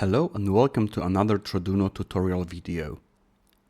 Hello and welcome to another Traduno tutorial video.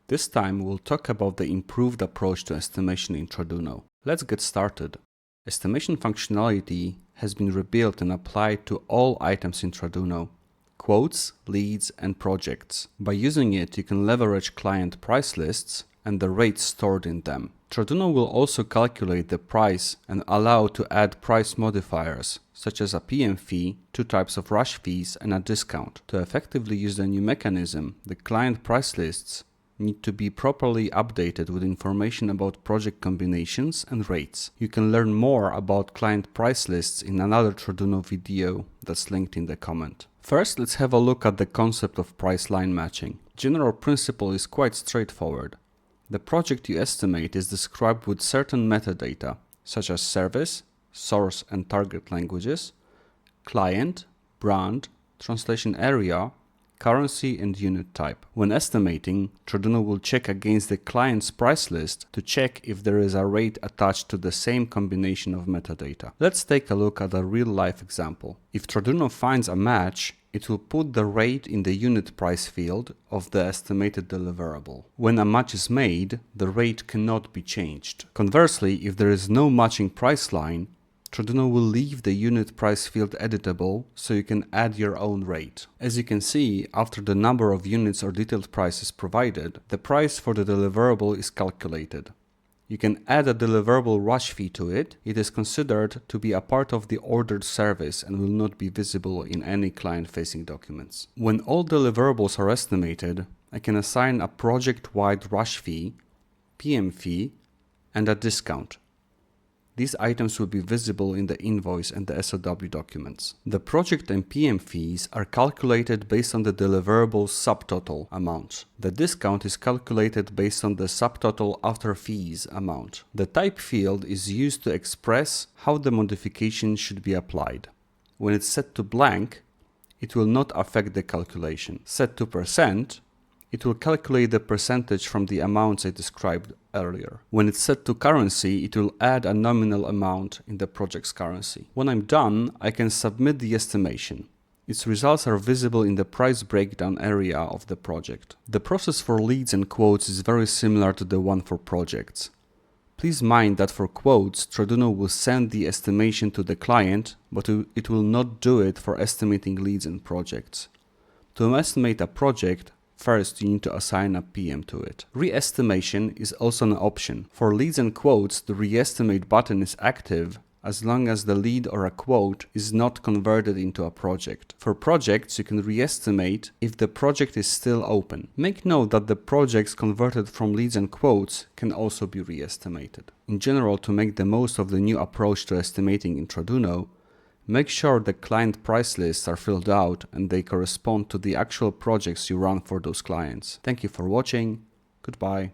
This time we'll talk about the improved approach to estimation in Traduno. Let's get started. Estimation functionality has been rebuilt and applied to all items in Traduno: quotes, leads, and projects. By using it, you can leverage client price lists and the rates stored in them. Traduno will also calculate the price and allow to add price modifiers, such as a PM fee, two types of rush fees, and a discount. To effectively use the new mechanism, the client price lists need to be properly updated with information about project combinations and rates. You can learn more about client price lists in another Traduno video that's linked in the comment. First, let's have a look at the concept of price line matching. General principle is quite straightforward. The project you estimate is described with certain metadata, such as service, source and target languages, client, brand, translation area, currency, and unit type. When estimating, Traduno will check against the client's price list to check if there is a rate attached to the same combination of metadata. Let's take a look at a real-life example. If Traduno finds a match, it will put the rate in the unit price field of the estimated deliverable. When a match is made, the rate cannot be changed. Conversely, if there is no matching price line, Traduno will leave the unit price field editable so you can add your own rate. As you can see, after the number of units or detailed price is provided, the price for the deliverable is calculated. You can add a deliverable rush fee to it. It is considered to be a part of the ordered service and will not be visible in any client-facing documents. When all deliverables are estimated, I can assign a project-wide rush fee, PM fee, and a discount. These items will be visible in the invoice and the SOW documents. The project and PM fees are calculated based on the deliverables subtotal amount. The discount is calculated based on the subtotal after fees amount. The type field is used to express how the modification should be applied. When it's set to blank, it will not affect the calculation. Set to %, it will calculate the percentage from the amounts I described earlier. When it's set to currency, it will add a nominal amount in the project's currency. When I'm done, I can submit the estimation. Its results are visible in the price breakdown area of the project. The process for leads and quotes is very similar to the one for projects. Please mind that for quotes, Traduno will send the estimation to the client, but it will not do it for estimating leads and projects. To estimate a project, first, you need to assign a PM to it. Re-estimation is also an option. For leads and quotes, the re-estimate button is active as long as the lead or a quote is not converted into a project. For projects, you can re-estimate if the project is still open. Make note that the projects converted from leads and quotes can also be re-estimated. In general, to make the most of the new approach to estimating in Traduno, make sure the client price lists are filled out and they correspond to the actual projects you run for those clients. Thank you for watching. Goodbye.